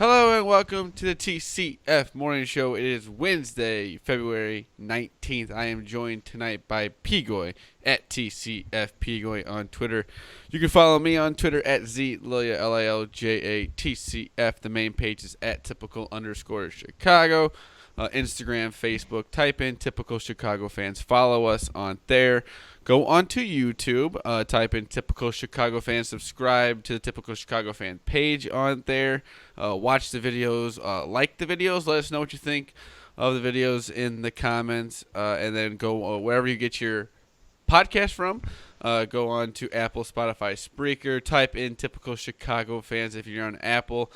Hello and welcome to the TCF Morning Show. It is Wednesday, February 19th. I am joined tonight by Pigoy at TCF Pigoy on Twitter. You can follow me on Twitter at ZLilja, LILJATCF. The main page is at typical_Chicago. Instagram, Facebook, type in Typical Chicago Fans. Follow us on there. Go onto YouTube, type in Typical Chicago Fan, subscribe to the Typical Chicago Fan page on there, watch the videos, like the videos, let us know what you think of the videos in the comments, and then go wherever you get your podcast from. Go on to Apple, Spotify, Spreaker, type in Typical Chicago Fans if you're on Apple.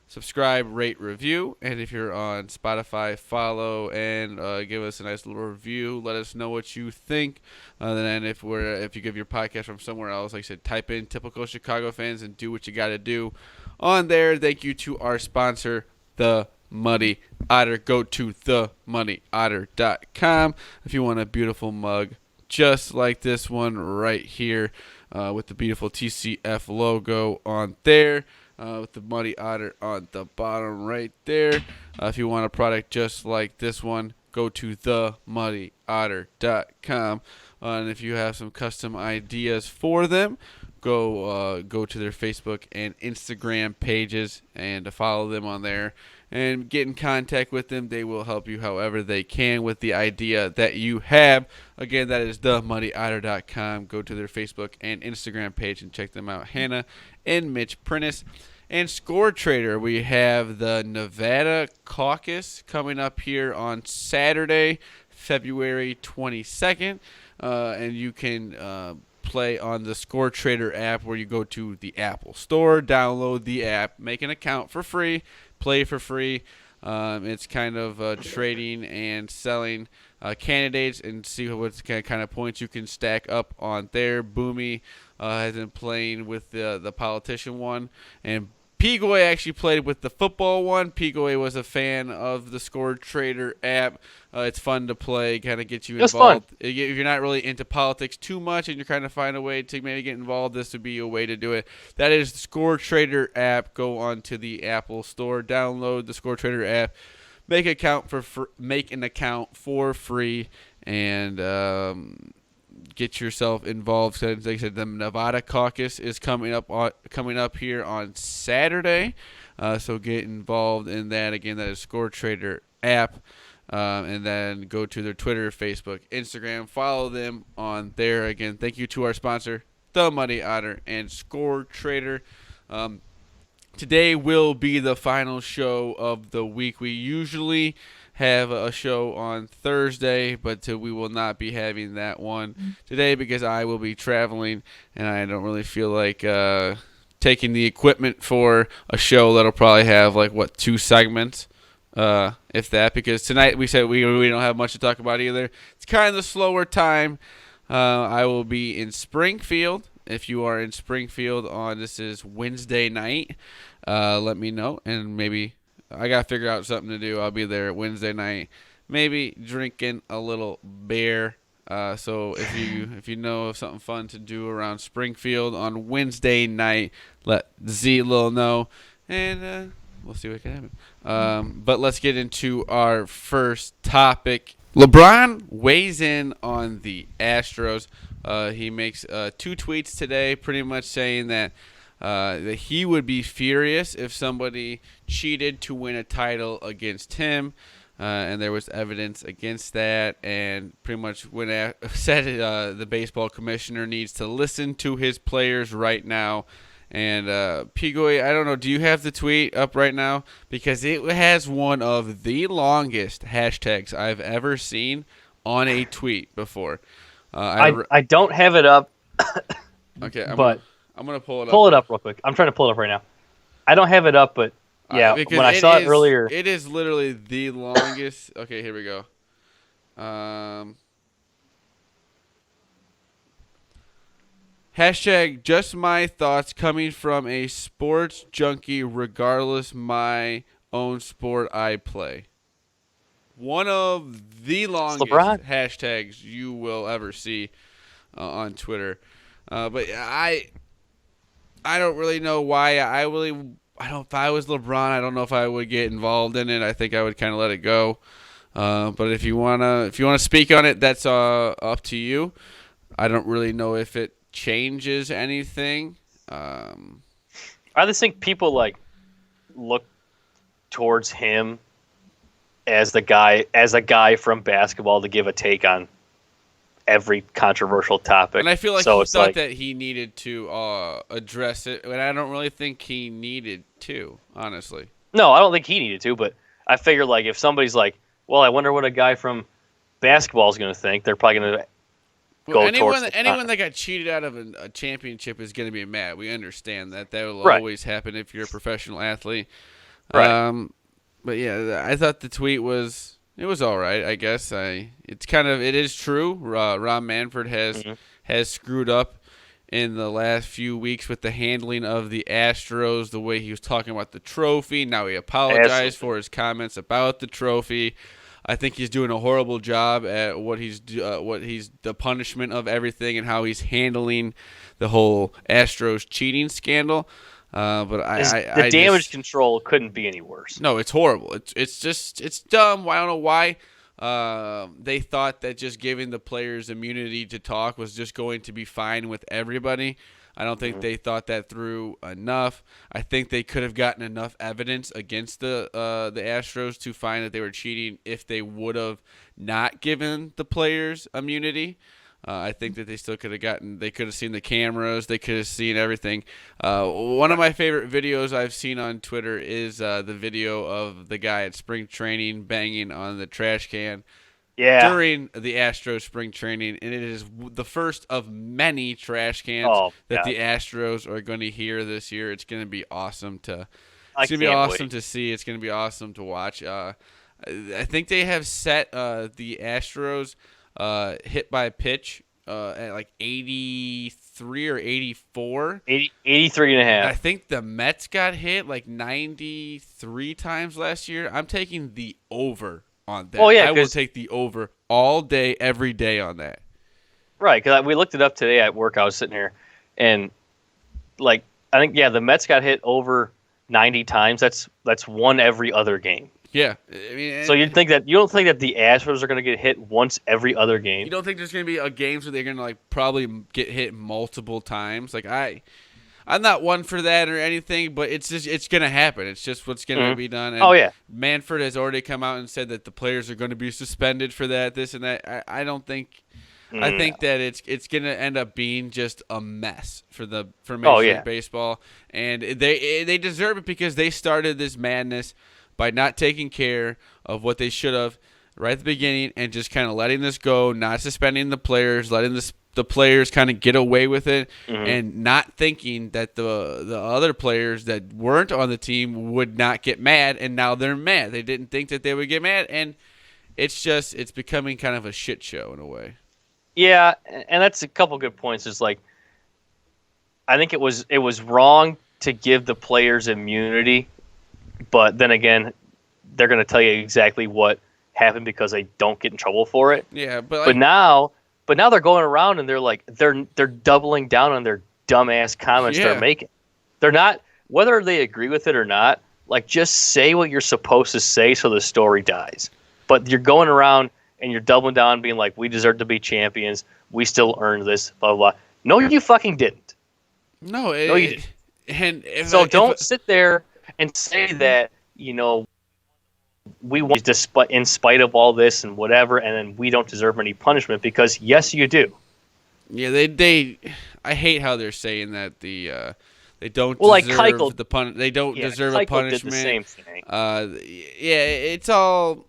Subscribe, rate, review, and if you're on Spotify, follow and give us a nice little review. Let us know what you think. Then if you give your podcast from somewhere else, like I said, type in Typical Chicago Fans and do what you got to do on there. Thank you to our sponsor, The Muddy Otter. Go to themuddyotter.com if you want a beautiful mug just like this one right here with the beautiful TCF logo on there. With the Muddy Otter on the bottom right there. If you want a product just like this one, go to themuddyotter.com. And if you have some custom ideas for them, go to their Facebook and Instagram pages and follow them on there and get in contact with them. They will help you however they can with the idea that you have. Again, that is themuddyotter.com. Go to their Facebook and Instagram page and check them out. Hannah and Mitch Prentice. And Score Trader, we have the Nevada Caucus coming up here on Saturday, February 22nd. And you can play on the Score Trader app where you go to the Apple Store, download the app, make an account for free, play for free. It's kind of trading and selling candidates and see what kind of points you can stack up on there. Boomy has been playing with the politician one, and Pigoy actually played with the football one. Pigoy was a fan of the Score Trader app. It's fun to play, kind of get you involved. If you're not really into politics too much and you're trying to find a way to maybe get involved, this would be a way to do it. That is the Score Trader app. Go on to the Apple Store, download the Score Trader app, make an account for free, and get yourself involved. Like I said, the Nevada Caucus is coming up here on Saturday, so get involved in that. Again, that is Score Trader app, and then go to their Twitter, Facebook, Instagram. Follow them on there. Again, thank you to our sponsor, The Muddy Otter and Score Trader. Today will be the final show of the week. We usually have a show on Thursday, but we will not be having that one today because I will be traveling, and I don't really feel like taking the equipment for a show that'll probably have, 2 segments, if that, because tonight we said we don't have much to talk about either. It's kind of the slower time. I will be in Springfield. If you are in Springfield this is Wednesday night, let me know, and maybe I got to figure out something to do. I'll be there Wednesday night, maybe drinking a little beer. So if you know of something fun to do around Springfield on Wednesday night, let Z-Lil know, and we'll see what can happen. But let's get into our first topic. LeBron weighs in on the Astros. He makes 2 tweets today pretty much saying that he would be furious if somebody cheated to win a title against him, and there was evidence against that, and pretty much said the baseball commissioner needs to listen to his players right now. And Pigoy, I don't know, do you have the tweet up right now? Because it has one of the longest hashtags I've ever seen on a tweet before. I don't have it up. Okay, I'm gonna pull it up. Pull it up real quick. I'm trying to pull it up right now. I don't have it up, but yeah, when I saw it earlier, it is literally the longest. Okay, here we go. Hashtag just my thoughts coming from a sports junkie, regardless my own sport I play. One of the longest hashtags you will ever see on Twitter. But I don't really know why. If I was LeBron, I don't know if I would get involved in it. I think I would kind of let it go. But if you wanna speak on it, that's up to you. I don't really know if it changes anything. I just think people like look towards him as a guy from basketball to give a take on every controversial topic. And I feel like he thought that he needed to address it, but I don't really think he needed to, honestly. No, I don't think he needed to, but I figure like if somebody's like, well, I wonder what a guy from basketball is going to think, they're probably going to go towards anyone that got cheated out of a championship is going to be mad. We understand that. That will Right. always happen if you're a professional athlete. Right. But yeah, I thought the tweet was all right. I guess it is true. Rob Manfred has screwed up in the last few weeks with the handling of the Astros, the way he was talking about the trophy. Now he apologized for his comments about the trophy. I think he's doing a horrible job at what he's the punishment of everything and how he's handling the whole Astros cheating scandal. But the damage control couldn't be any worse. No, it's horrible. It's dumb. I don't know why they thought that just giving the players immunity to talk was just going to be fine with everybody. I don't think they thought that through enough. I think they could have gotten enough evidence against the Astros to find that they were cheating if they would have not given the players immunity. I think that they still could have seen the cameras, they could have seen everything. One of my favorite videos I've seen on Twitter is the video of the guy at spring training banging on the trash can. Yeah. During the Astros spring training, and it is the first of many trash cans that the Astros are going to hear this year. It's going to be awesome to see. It's going to be awesome to watch. I think they have set the Astros hit by pitch at like 83 or 84. 83 and a half. I think the Mets got hit like 93 times last year. I'm taking the over on that. Oh, yeah, I will take the over all day, every day on that. Right, because we looked it up today at work. I was sitting here, and like I think the Mets got hit over 90 times. That's one every other game. Yeah, I mean, so you don't think that the Astros are going to get hit once every other game? You don't think there's going to be games where they're going to like probably get hit multiple times? Like I'm not one for that or anything, but it's going to happen. It's just what's going to be done. And Manfred has already come out and said that the players are going to be suspended for that, this and that. I don't think. I think that it's going to end up being just a mess for Major League Baseball, and they deserve it because they started this madness by not taking care of what they should have right at the beginning and just kind of letting this go, not suspending the players, letting the players kind of get away with it, and not thinking that the other players that weren't on the team would not get mad, and now they're mad. They didn't think that they would get mad, and it's becoming kind of a shit show in a way. Yeah, and that's a couple good points. It's like I think it was wrong to give the players immunity, but then again, they're going to tell you exactly what happened because they don't get in trouble for it. Yeah, but now they're going around and they're doubling down on their dumbass comments they're making. They're not, whether they agree with it or not, like just say what you're supposed to say so the story dies. But you're going around and you're doubling down, being like, we deserve to be champions. We still earned this, blah, blah, blah. No, you fucking didn't. No, you didn't. Don't sit there and say that, we won in spite of all this and whatever, and then we don't deserve any punishment because, yes, you do. Yeah, I hate how they're saying that they don't deserve they don't deserve a punishment. Did the same thing. It's all.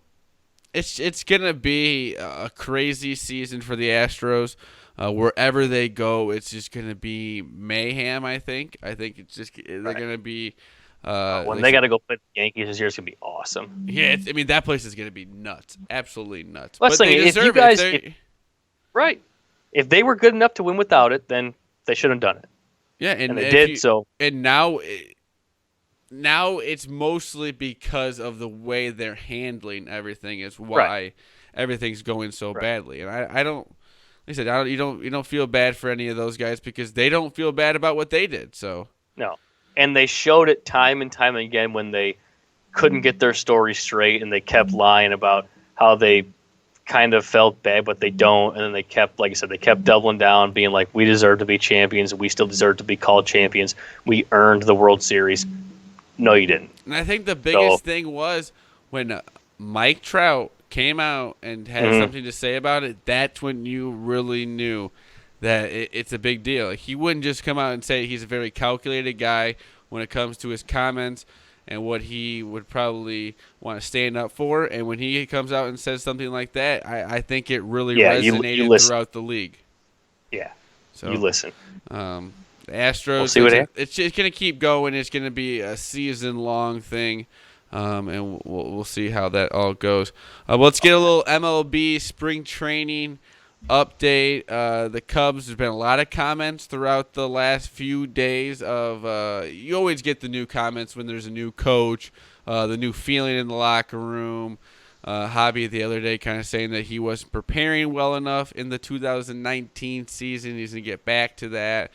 It's gonna be a crazy season for the Astros. Wherever they go, it's just gonna be mayhem. I think it's just they're gonna be. When they got to go play the Yankees this year, it's gonna be awesome. Yeah, that place is gonna be nuts, absolutely nuts. But they deserve it. Right. If they were good enough to win without it, then they should have done it. Yeah, and they did. And now it's mostly because of the way they're handling everything is why everything's going so badly. And I don't, like I said, you don't feel bad for any of those guys because they don't feel bad about what they did. So no, And they showed it time and time again when they couldn't get their story straight and they kept lying about how they kind of felt bad, but they don't. And then they kept, like I said, they kept doubling down, being like, we deserve to be champions. We still deserve to be called champions. We earned the World Series. No, you didn't. And I think the biggest thing was when Mike Trout came out and had something to say about it, that's when you really knew that it's a big deal. He wouldn't just come out and say he's a very calculated guy when it comes to his comments and what he would probably want to stand up for. And when he comes out and says something like that, I think it really resonated throughout the league. Yeah, so you listen. The Astros, we'll see what it's going to keep going. It's going to be a season-long thing, and we'll see how that all goes. Let's get a little MLB spring training update. The Cubs, there's been a lot of comments throughout the last few days of you always get the new comments when there's a new coach, the new feeling in the locker room. Hobby the other day kind of saying that he wasn't preparing well enough in the 2019 season. He's going to get back to that.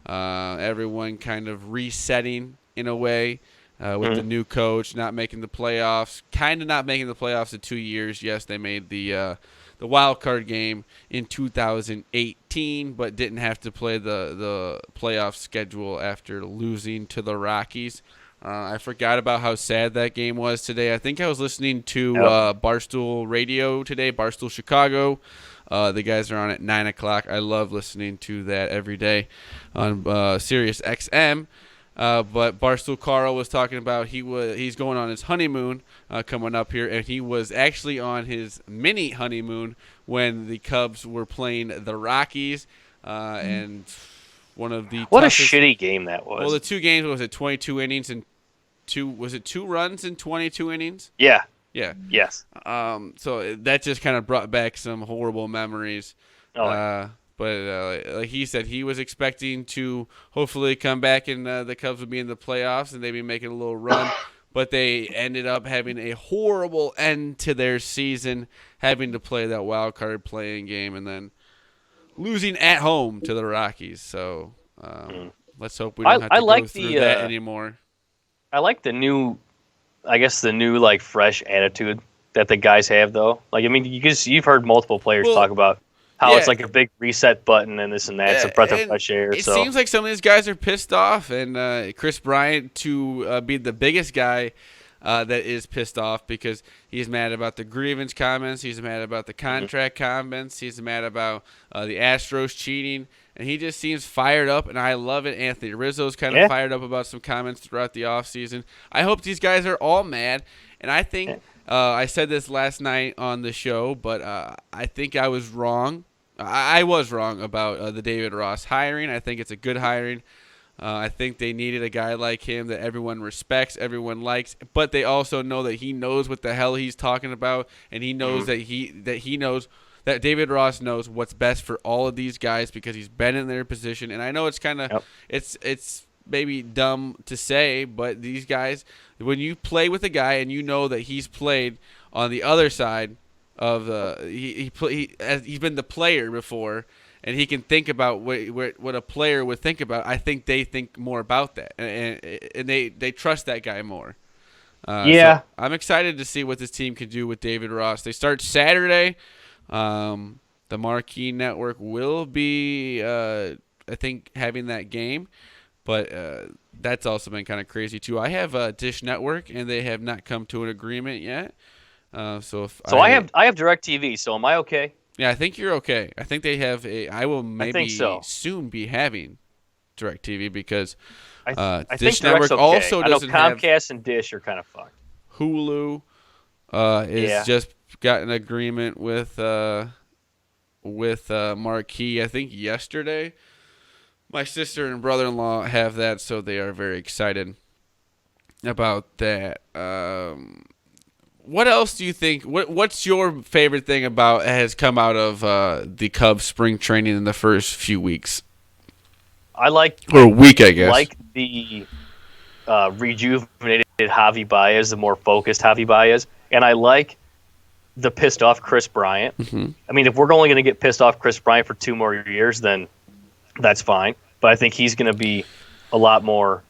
Everyone kind of resetting in a way with the new coach, not making the playoffs, not making the playoffs in 2 years. Yes, they made the wild card game in 2018, but didn't have to play the playoff schedule after losing to the Rockies. I forgot about how sad that game was today. I think I was listening to Barstool Radio today, Barstool Chicago. The guys are on at 9 o'clock. I love listening to that every day on Sirius XM. But Barstool Carl was talking about he's going on his honeymoon coming up here, and he was actually on his mini honeymoon when the Cubs were playing the Rockies, and one of the what toughest, a shitty game that was. Well, the two games was it 22 innings and two runs in 22 innings? Yeah. Yeah. Yes. So that just kind of brought back some horrible memories. Oh. But like he said, he was expecting to hopefully come back and the Cubs would be in the playoffs and they'd be making a little run. But they ended up having a horrible end to their season, having to play that wild card playing game and then losing at home to the Rockies. So let's hope we don't have to go through that anymore. I like the new like fresh attitude that the guys have, though. Like, I mean, you've heard multiple players talk about how it's like a big reset button and this and that. It's a breath of fresh air. It seems like some of these guys are pissed off, and Chris Bryant to be the biggest guy that is pissed off because he's mad about the grievance comments, he's mad about the contract comments, he's mad about the Astros cheating, and he just seems fired up, and I love it. Anthony Rizzo's kind of fired up about some comments throughout the offseason. I hope these guys are all mad, and I think I said this last night on the show, but I think I was wrong. I was wrong about the David Ross hiring. I think it's a good hiring. I think they needed a guy like him that everyone respects, everyone likes, but they also know that he knows what the hell he's talking about, and he knows that David Ross knows what's best for all of these guys because he's been in their position. And I know it's kind of it's maybe dumb to say, but these guys, when you play with a guy and you know that he's played on the other side of he's been the player before, and he can think about what a player would think about. I think they think more about that, and they trust that guy more. So I'm excited to see what this team can do with David Ross. They start Saturday. The Marquee Network will be, I think, having that game, but that's also been kind of crazy too. I have a Dish Network, and they have not come to an agreement yet. I have DirecTV. So am I okay? Yeah, I think you're okay. I think they have I will maybe soon be having DirecTV because I Dish think Network okay. also doesn't have Comcast and Dish are kind of fucked. Hulu is just got an agreement with Marquee. I think yesterday. My sister and brother-in-law have that, so they are very excited about that. What else do you think? What's your favorite thing has come out of the Cubs spring training in the first few weeks? I like week, I guess. Like the rejuvenated Javi Baez, the more focused Javi Baez, and I like the pissed off Chris Bryant. Mm-hmm. I mean, if we're only going to get pissed off Chris Bryant for 2 more years, then that's fine. But I think he's going to be a lot more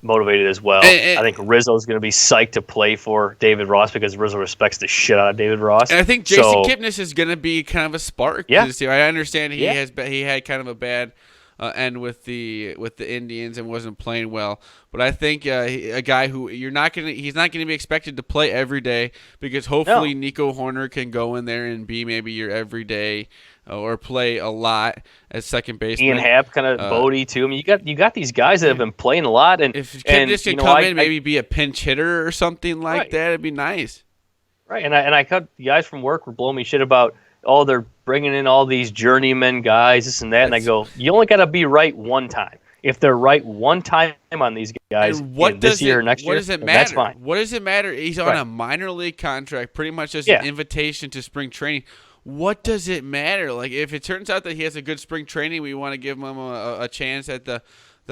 motivated as well. I think Rizzo's going to be psyched to play for David Ross because Rizzo respects the shit out of David Ross. And I think Jason Kipnis is going to be kind of a spark. Yeah. This year. I understand he had kind of a bad end with the Indians and wasn't playing well. But I think a guy who he's not going to be expected to play every day because hopefully Nico Horner can go in there and be maybe your everyday or play a lot as second baseman. Ian Happ, kind of Bodie too. I mean, you got these guys that have been playing a lot, and if Kipnis can come in, maybe be a pinch hitter or something like that, it'd be nice. Right, and I cut the guys from work were blowing me shit about they're bringing in all these journeyman guys, this and that, and I go, you only got to be right one time. If they're right one time on these guys this year or next year, what does it matter? That's fine. What does it matter? He's on a minor league contract, pretty much just an invitation to spring training. What does it matter? Like, if it turns out that he has a good spring training, we want to give him a chance at the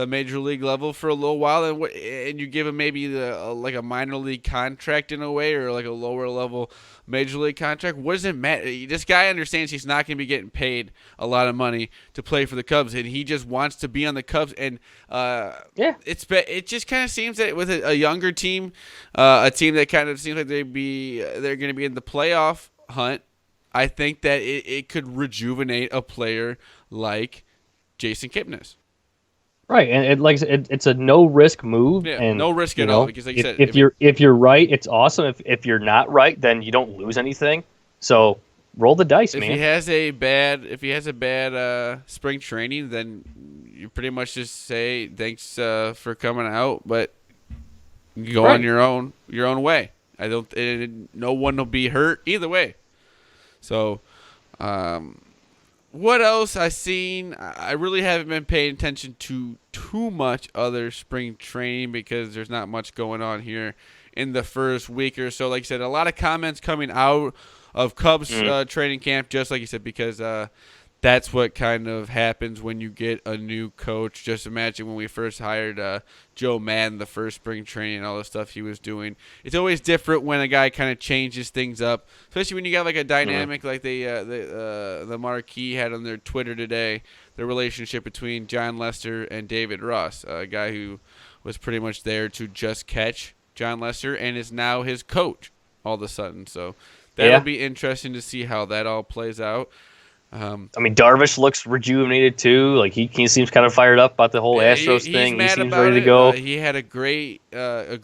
major league level for a little while, and you give him maybe like a minor league contract in a way, or like a lower level major league contract. What does it matter? This guy understands he's not going to be getting paid a lot of money to play for the Cubs, and he just wants to be on the Cubs. And it just kind of seems that with a younger team, a team that kind of seems like they're going to be in the playoff hunt, I think that it could rejuvenate a player like Jason Kipnis. Right, and it's a no risk move. Yeah, and no risk at all. Because like you said, if you're right, it's awesome. If you're not right, then you don't lose anything. So roll the dice, man. If he has a bad spring training, then you pretty much just say thanks for coming out, but you go on your own way. No one will be hurt either way. So, what else I seen? I really haven't been paying attention to too much other spring training because there's not much going on here in the first week or so. Like I said, a lot of comments coming out of Cubs training camp, just like you said, because that's what kind of happens when you get a new coach. Just imagine when we first hired Joe Madden, the first spring training, and all the stuff he was doing. It's always different when a guy kind of changes things up, especially when you got like a dynamic like the Marquee had on their Twitter today, the relationship between John Lester and David Ross, a guy who was pretty much there to just catch John Lester and is now his coach all of a sudden. So that'll be interesting to see how that all plays out. I mean, Darvish looks rejuvenated too. Like he seems kind of fired up about the whole Astros thing. He seems ready to go. He had a great. I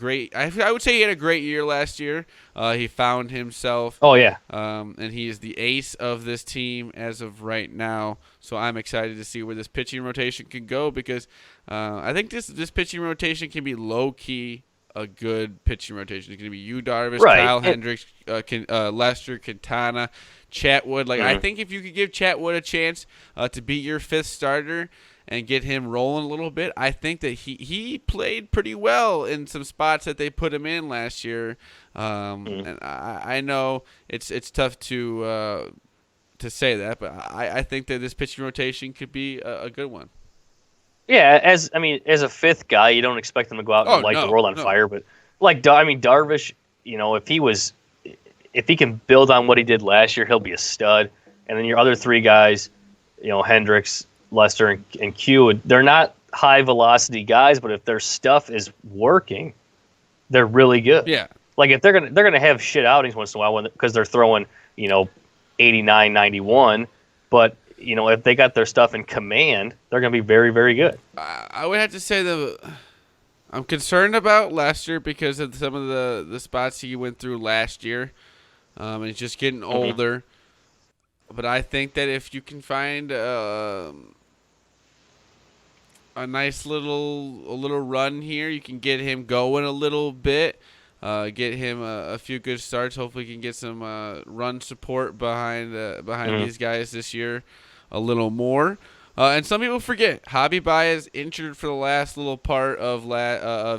would say he had a great year last year. He found himself. Oh yeah. And he is the ace of this team as of right now. So I'm excited to see where this pitching rotation can go because I think this pitching rotation can be low key a good pitching rotation. It's going to be you, Darvish, Kyle Hendricks, Lester, Quintana, Chatwood. I think if you could give Chatwood a chance to be your fifth starter and get him rolling a little bit, I think that he played pretty well in some spots that they put him in last year. And I know it's tough to say that, but I think that this pitching rotation could be a good one. Yeah, as a fifth guy, you don't expect him to go out and light the world on fire. But Darvish, if he can build on what he did last year, he'll be a stud. And then your other three guys, Hendricks, Lester, and Q, they're not high velocity guys, but if their stuff is working, they're really good. Yeah. Like if they're gonna have shit outings once in a while because they're throwing 89, 91, but if they got their stuff in command, they're going to be very, very good. I would have to say I'm concerned about Lester because of some of the spots he went through last year. And he's just getting older. But I think that if you can find a nice little run here, you can get him going a little bit. Get him a few good starts. Hopefully, he can get some run support behind these guys this year a little more. And some people forget Javi Baez injured for the last little part of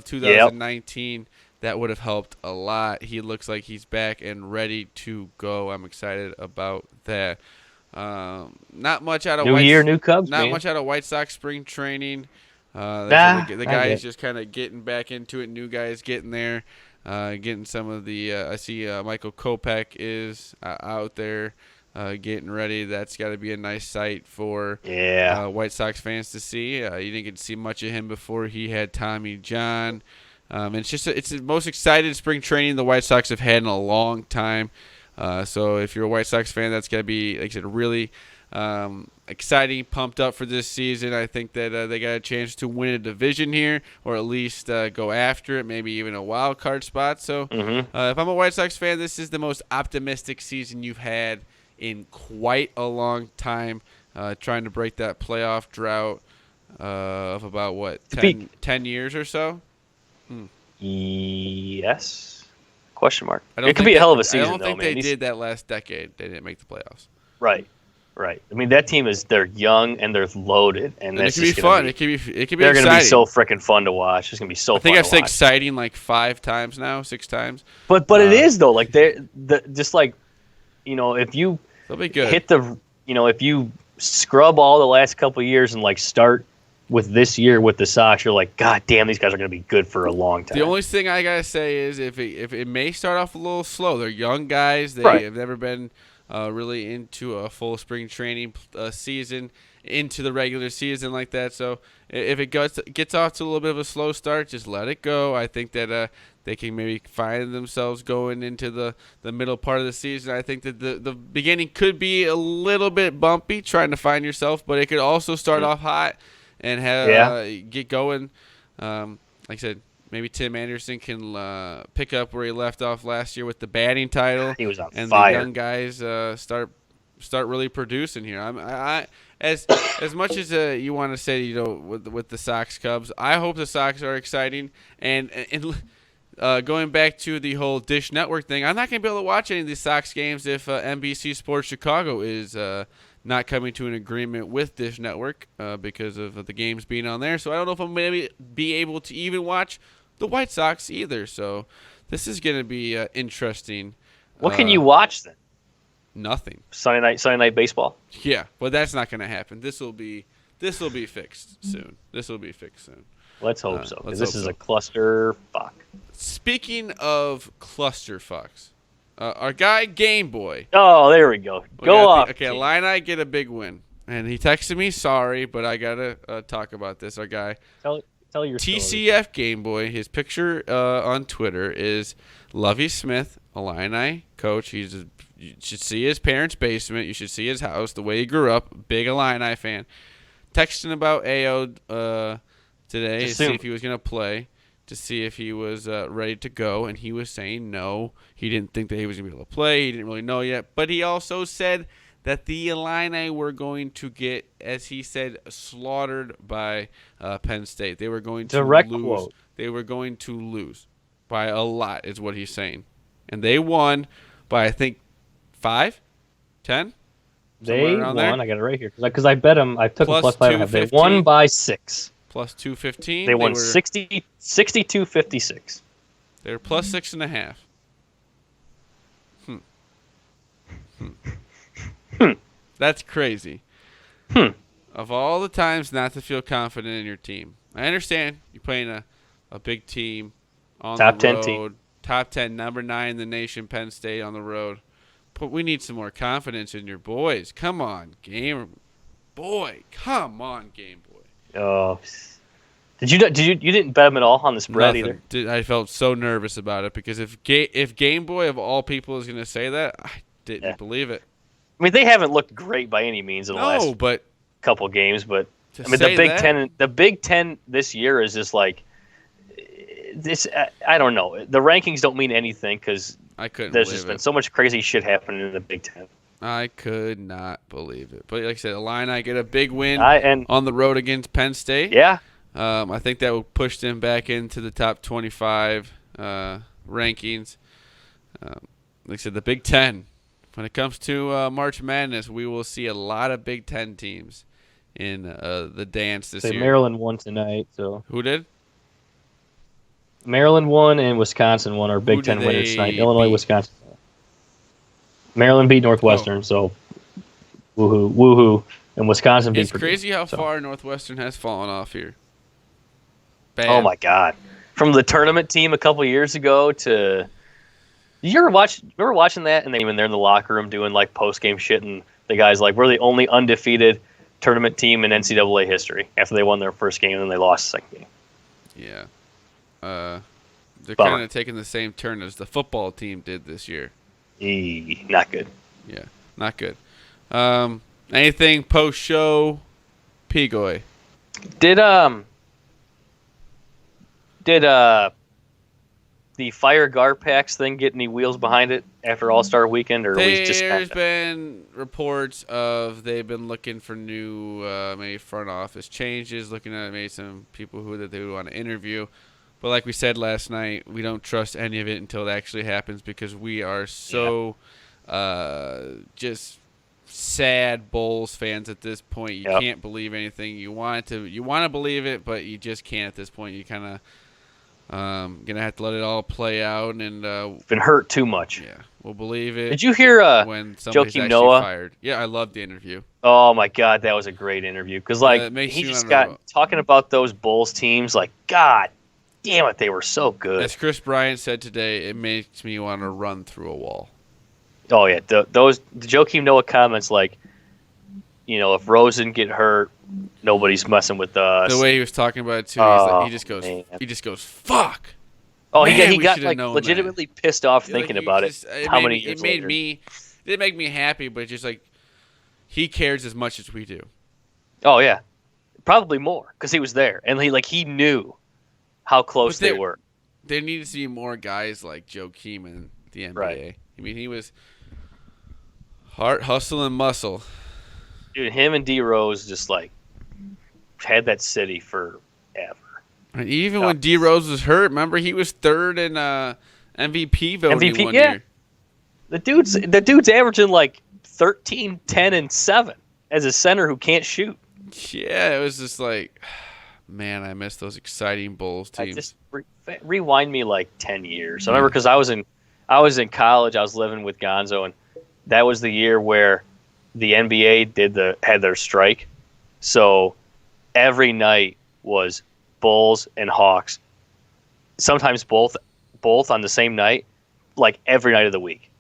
2019. Yep. That would have helped a lot. He looks like he's back and ready to go. I'm excited about that. Not much out of new Cubs. Not man. much out of White Sox spring training. The guys just kind of getting back into it. New guys getting there. Getting some of the I see Michael Kopech is out there getting ready. That's got to be a nice sight for White Sox fans to see. You didn't get to see much of him before he had Tommy John. And it's the most excited spring training the White Sox have had in a long time. So if you're a White Sox fan, that's got to be, like I said, really exciting, pumped up for this season. I think that they got a chance to win a division here, or at least go after it, maybe even a wild card spot. So if I'm a White Sox fan, this is the most optimistic season you've had in quite a long time, trying to break that playoff drought of about, 10 years or so? Yes. Question mark. It could be a hell of a season, I don't think they did that last decade. They didn't make the playoffs. Right. I mean, that team they're young and they're loaded, and it could be fun. It could be exciting. They're going to be so freaking fun to watch. It's going to be so fun. I think I've said exciting like 5 times now, 6 times. But it is though. Like just like, if you they'll be good. Hit if you scrub all the last couple of years and like start with this year with the Sox, you're like, God damn, these guys are going to be good for a long time. The only thing I gotta say is if it may start off a little slow. They're young guys. They have never been really into a full spring training season, into the regular season like that. So if it gets off to a little bit of a slow start, just let it go. I think that they can maybe find themselves going into the middle part of the season. I think that the beginning could be a little bit bumpy, trying to find yourself, but it could also start off hot and get going. Like I said, maybe Tim Anderson can pick up where he left off last year with the batting title. He was on and fire. The young guys start really producing here. As much as you want to say, with the Sox Cubs, I hope the Sox are exciting. And going back to the whole Dish Network thing, I'm not going to be able to watch any of these Sox games if NBC Sports Chicago is not coming to an agreement with Dish Network because of the games being on there. So I don't know if I'm going to be able to even watch the White Sox either. So this is going to be interesting. What can you watch then? Nothing. Sunday night baseball? Yeah, but that's not going to happen. This will be fixed soon. Let's hope so, because this is a cluster fuck. Speaking of cluster fucks, our guy Game Boy. Oh, there we go. Okay, Illini get a big win, and he texted me, sorry, but I gotta talk about this. Our guy, tell your TCF story. Game Boy. His picture on Twitter is Lovie Smith, Illini coach. You should see his parents' basement. You should see his house, the way he grew up. Big Illini fan. Texting about AO today to see if he was gonna play, to see if he was ready to go, and he was saying no. He didn't think that he was going to be able to play. He didn't really know yet. But he also said that the Illini were going to get, as he said, slaughtered by Penn State. They were going to Direct lose. Quote. They were going to lose by a lot, is what he's saying. And they won by, I think, 5, 10? They won. There. I got it right here. Because I bet them. I took a plus 5. They won by 6. Plus 215. They won 62-56. They were plus 6.5. That's crazy. Of all the times not to feel confident in your team. I understand you're playing a big team on top the road. 10 team. Top 10, number 9 in the nation, Penn State on the road. But we need some more confidence in your boys. Come on, Game Boy. Come on, Game Boy. Oh, you didn't bet him at all on the spread Nothing. either? I felt so nervous about it because if Game Boy of all people is going to say that, I didn't believe it. I mean, they haven't looked great by any means in the last couple games, but I mean, the Big Ten this year is just like this. I don't know. The rankings don't mean anything because there's just been so much crazy shit happening in the Big Ten. I could not believe it. But like I said, Illini get a big win on the road against Penn State. Yeah. I think that will push them back into the top 25 rankings. Like I said, the Big Ten. When it comes to March Madness, we will see a lot of Big Ten teams in the dance this year. Maryland won tonight. So who did? Maryland won and Wisconsin won our Big Ten winners tonight. Illinois, Wisconsin. Maryland beat Northwestern, so woohoo. And Wisconsin beat Purdue. It's crazy how far Northwestern has fallen off here. Bad. Oh, my God. From the tournament team a couple years ago to Did you ever watch? Remember watching that? And they're in the locker room doing like post game shit, and the guys like, we're the only undefeated tournament team in NCAA history after they won their first game and then they lost the second game. Yeah. They're Bummer. kind of taking the same turn as the football team did this year. Not good. Yeah, not good. Anything post show, Pigoy? Did the Fire Garpax thing get any wheels behind it after All Star Weekend, or are we just There's been reports of they've been looking for new maybe front office changes, looking at maybe some people that they would want to interview. But like we said last night, we don't trust any of it until it actually happens because we are so just sad Bulls fans at this point. You can't believe anything. You want to believe it, but you just can't at this point. You kind of gonna have to let it all play out, and been hurt too much. Yeah, we'll believe it. Did you hear when somebody's Joakim actually Noah fired? Yeah, I loved the interview. Oh my God, that was a great interview because he just got talking about those Bulls teams. Like, God damn it, they were so good. As Chris Bryant said today, it makes me want to run through a wall. Oh yeah, the Joakim Noah comments like, if Rose didn't get hurt, nobody's messing with us. The way he was talking about it too, he just goes, fuck. Oh, man, he got like legitimately pissed off thinking about it. How many years later? It didn't make me happy, but just like he cares as much as we do. Oh yeah, probably more because he was there and he knew how close they were. There needed to be more guys like Joakim in the NBA. Right. I mean, he was heart, hustle, and muscle. Dude, him and D Rose just like had that city forever. And even when D Rose was hurt, remember he was third in MVP voting one year. The dude's averaging like 13, 10, and 7 as a center who can't shoot. Yeah, it was just like, man, I miss those exciting Bulls teams. Just rewind me like 10 years. I remember because I was in college. I was living with Gonzo, and that was the year where the NBA had their strike. So every night was Bulls and Hawks. Sometimes both on the same night, like every night of the week.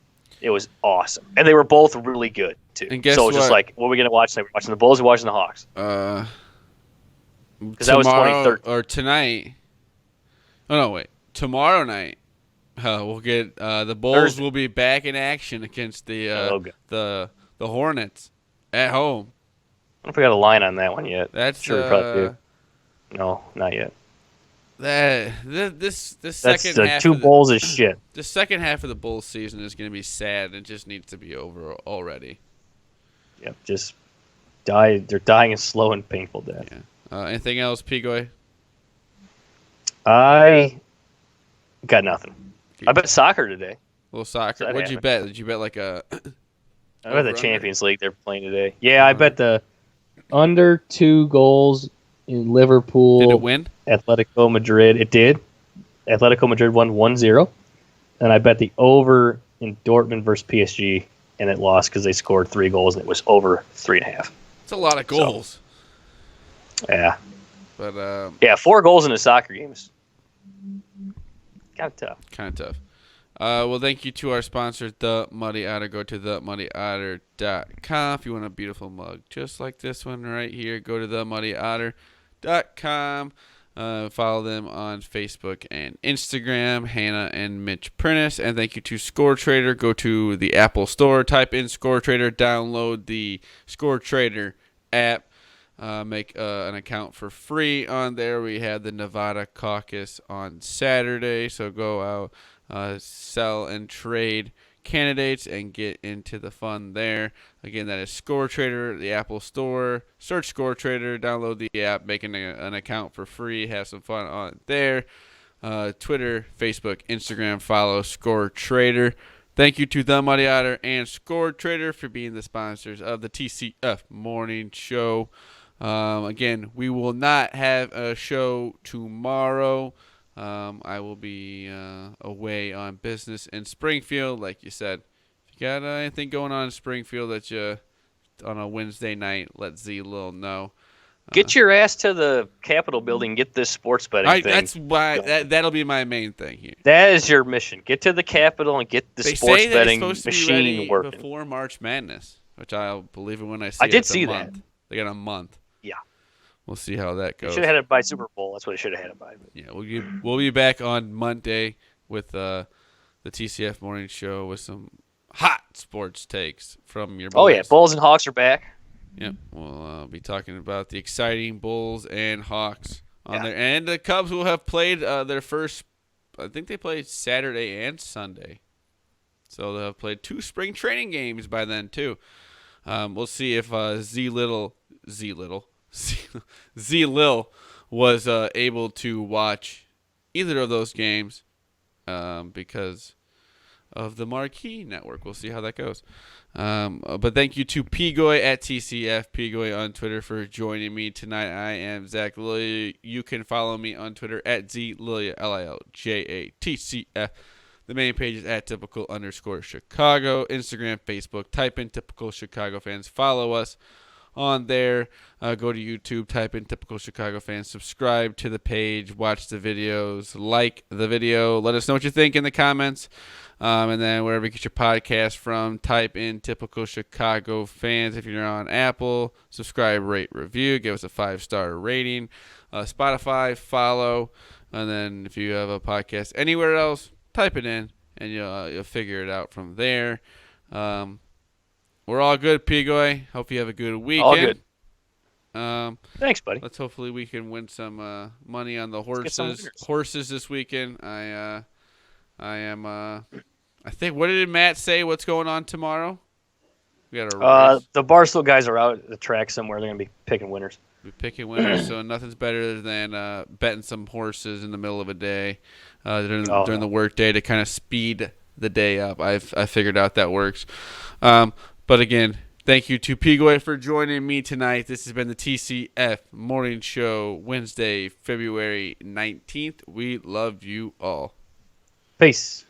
It was awesome, and they were both really good too. And guess so it was just like, what are we gonna watch tonight? We're watching the Bulls. We're watching the Hawks. Because that was 2013 or tonight. Oh no, wait! Tomorrow night, we'll get the Bulls Thursday. will be back in action against the Hornets at home. I don't know if we got a line on that one yet. That's sure we probably do. No, not yet. This That's second half two Bulls is shit. The second half of the Bulls season is going to be sad. It just needs to be over already. Yep, just die. They're dying a slow and painful death. Yeah. Anything else, Pigoy? I got nothing. I bet soccer today. A little soccer. What'd you bet? Did you bet like a? I bet the Champions League they're playing today. Yeah, I bet the under 2 goals in Liverpool. Did it win? Atletico Madrid. It did. Atletico Madrid won 1-0. And I bet the over in Dortmund versus PSG, and it lost because they scored 3 goals, and it was over 3.5. It's a lot of goals. So, yeah. But 4 goals in a soccer game is kind of tough. Kind of tough. Well, thank you to our sponsor, The Muddy Otter. Go to themuddy.otter.com if you want a beautiful mug just like this one right here. Go to themuddy.otter.com. Follow them on Facebook and Instagram, Hannah and Mitch Prentice. And thank you to Score Trader. Go to the Apple Store, type in Score Trader, download the Score Trader app. Make an account for free on there. We had the Nevada caucus on Saturday, so go out. Sell and trade candidates and get into the fun there. Again, that is Score Trader, the Apple Store. Search Score Trader, download the app, make an account for free, have some fun on there. Twitter, Facebook, Instagram, follow Score Trader. Thank you to The Muddy Otter and Score Trader for being the sponsors of the TCF Morning Show. Again, we will not have a show tomorrow. I will be away on business in Springfield, like you said. If you got anything going on in Springfield that you on a Wednesday night, let Z Lil know. Get your ass to the Capitol building. Get this sports betting thing. That's why that'll be my main thing here. That is your mission. Get to the Capitol and get the sports betting betting supposed to machine be ready working before March Madness, which I'll believe it when I see it. I did see that. They got a month. Yeah. We'll see how that goes. Should have had it by Super Bowl. That's what it should have had it by. But. Yeah, we'll be back on Monday with the TCF morning show with some hot sports takes from your boys. Oh yeah, Bulls and Hawks are back. Yep, we'll be talking about the exciting Bulls and Hawks on there, and the Cubs will have played their first. I think they played Saturday and Sunday, so they'll have played 2 spring training games by then too. We'll see if Z Lil was able to watch either of those games because of the Marquee Network. We'll see how that goes. But thank you to Pigoy at TCF, Pigoy on Twitter, for joining me tonight. I am Zach Lilia. You can follow me on Twitter at ZLilia, LILJATCF. The main page is at typical_Chicago. Instagram, Facebook, type in Typical Chicago Fans. Follow us on there. Go to YouTube, type in Typical Chicago Fans. Subscribe to the page. Watch the videos. Like the video. Let us know what you think in the comments. And then wherever you get your podcast from, type in Typical Chicago Fans. If you're on Apple, subscribe, rate, review. Give us a 5-star rating. Spotify, follow. And then if you have a podcast anywhere else, type it in, and you'll figure it out from there. We're all good, Pigoy. Hope you have a good weekend. All good. Thanks, buddy. Let's hopefully we can win some money on the horses this weekend. I think, what did Matt say? What's going on tomorrow? We got a race. The Barstool guys are out at the track somewhere. They're gonna be picking winners. So nothing's better than betting some horses in the middle of a day during the work day to kind of speed the day up. I figured out that works. But again, thank you to Pigoy for joining me tonight. This has been the TCF Morning Show, Wednesday, February 19th. We love you all. Peace.